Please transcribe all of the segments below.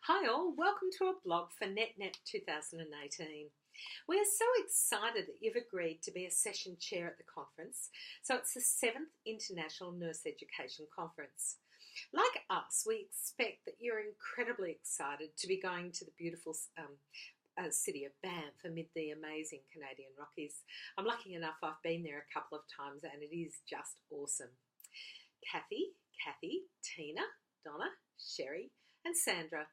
Hi all, welcome to a blog for Netnep 2018. We are so excited that you've agreed to be a session chair at the conference. So it's the 7th International Nurse Education Conference. Like us, we expect that you're incredibly excited to be going to the beautiful city of Banff amid the amazing Canadian Rockies. I'm lucky enough I've been there a couple of times and it is just awesome. Kathy, Tina, Donna, Sherry and Sandra,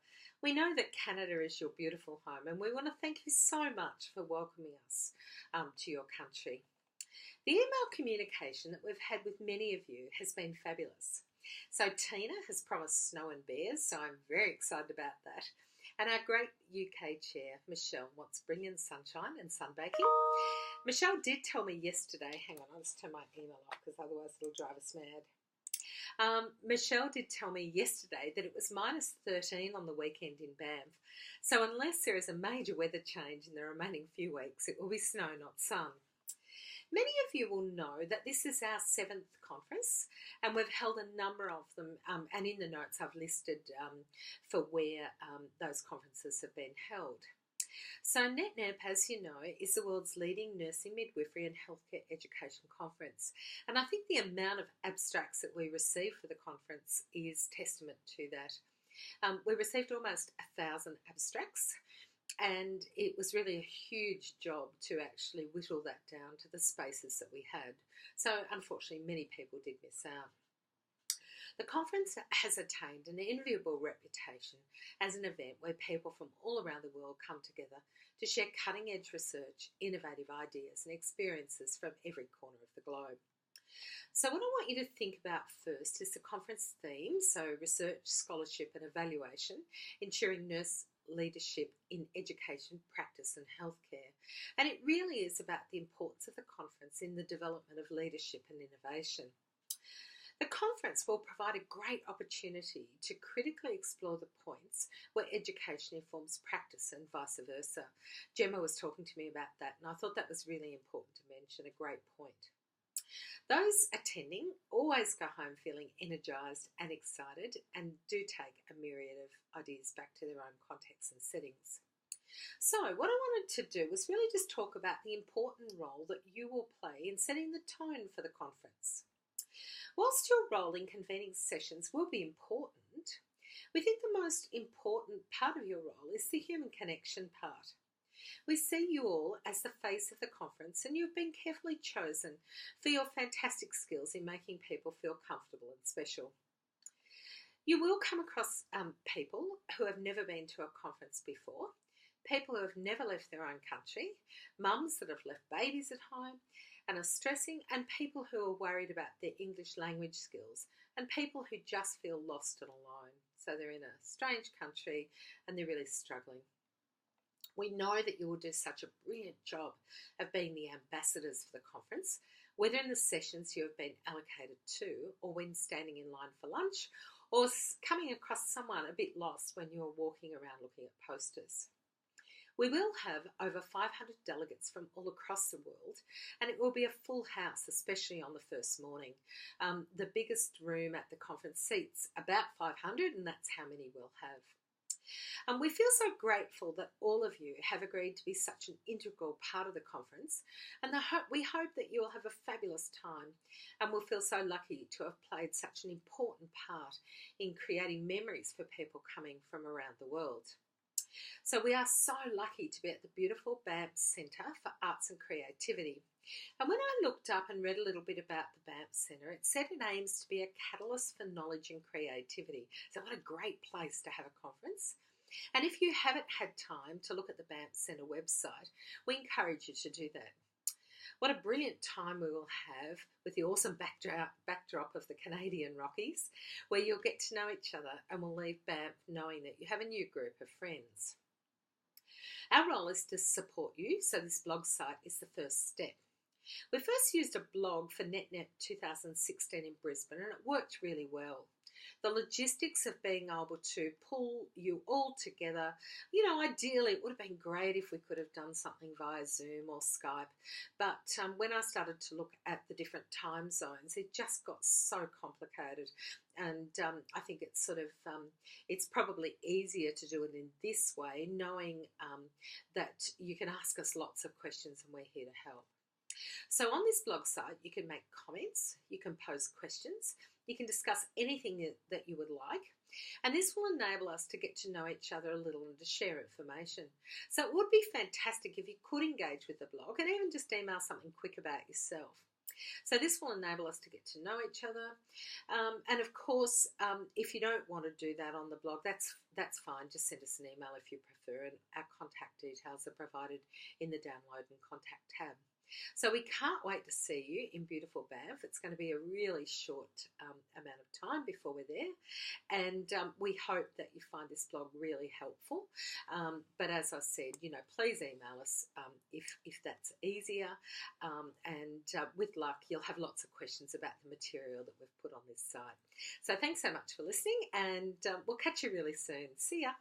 we know that Canada is your beautiful home and we want to thank you so much for welcoming us to your country. The email communication that we've had with many of you has been fabulous. So Tina has promised snow and bears, so I'm very excited about that. And our great UK chair, Michelle, wants brilliant sunshine and sunbaking. Michelle did tell me yesterday, hang on, I'll just turn my email off because otherwise it'll drive us mad. Michelle did tell me yesterday that it was minus 13 on the weekend in Banff. So unless there is a major weather change in the remaining few weeks, it will be snow, not sun. Many of you will know that this is our 7th conference and we've held a number of them, and in the notes I've listed for where those conferences have been held. So Netnep, as you know, is the world's leading nursing, midwifery and healthcare education conference. And I think the amount of abstracts that we receive for the conference is testament to that. We received almost 1,000 abstracts and it was really a huge job to actually whittle that down to the spaces that we had. So unfortunately, many people did miss out. The conference has attained an enviable reputation as an event where people from all around the world come together to share cutting-edge research, innovative ideas and experiences from every corner of the globe. So what I want you to think about first is the conference theme, so research, scholarship and evaluation, ensuring nurse leadership in education, practice and healthcare. And it really is about the importance of the conference in the development of leadership and innovation. The conference will provide a great opportunity to critically explore the points where education informs practice and vice versa. Gemma was talking to me about that and I thought that was really important to mention, a great point. Those attending always go home feeling energised and excited and do take a myriad of ideas back to their own contexts and settings. So what I wanted to do was really just talk about the important role that you will play in setting the tone for the conference. Whilst your role in convening sessions will be important, we think the most important part of your role is the human connection part. We see you all as the face of the conference and you've been carefully chosen for your fantastic skills in making people feel comfortable and special. You will come across people who have never been to a conference before, people who have never left their own country, mums that have left babies at home and are stressing, and people who are worried about their English language skills, and people who just feel lost and alone. So they're in a strange country and they're really struggling. We know that you will do such a brilliant job of being the ambassadors for the conference, whether in the sessions you have been allocated to or when standing in line for lunch or coming across someone a bit lost when you're walking around looking at posters. We will have over 500 delegates from all across the world and it will be a full house, especially on the first morning. The biggest room at the conference seats about 500 and that's how many we'll have. We feel so grateful that all of you have agreed to be such an integral part of the conference and we hope that you will have a fabulous time and we'll feel so lucky to have played such an important part in creating memories for people coming from around the world. So we are so lucky to be at the beautiful Banff Centre for Arts and Creativity. And when I looked up and read a little bit about the Banff Centre, it said it aims to be a catalyst for knowledge and creativity. So what a great place to have a conference. And if you haven't had time to look at the Banff Centre website, we encourage you to do that. What a brilliant time we will have with the awesome backdrop of the Canadian Rockies, where you'll get to know each other and will leave Banff knowing that you have a new group of friends. Our role is to support you, so this blog site is the first step. We first used a blog for Netnep 2016 in Brisbane and it worked really well. The logistics of being able to pull you all together, ideally it would have been great if we could have done something via Zoom or Skype. But when I started to look at the different time zones, it just got so complicated. And I think it's it's probably easier to do it in this way, knowing that you can ask us lots of questions and we're here to help. So on this blog site, you can make comments, you can pose questions, you can discuss anything that you would like, and this will enable us to get to know each other a little and to share information. So it would be fantastic if you could engage with the blog and even just email something quick about yourself. So this will enable us to get to know each other. And of course, if you don't want to do that on the blog, that's fine. Just send us an email if you prefer, and our contact details are provided in the download and contact tab. So we can't wait to see you in beautiful Banff. It's going to be a really short amount of time before we're there, and we hope that you find this blog really helpful. But as I said, please email us if that's easier, and with luck, you'll have lots of questions about the material that we've put on this site. So thanks so much for listening, and we'll catch you really soon. See ya.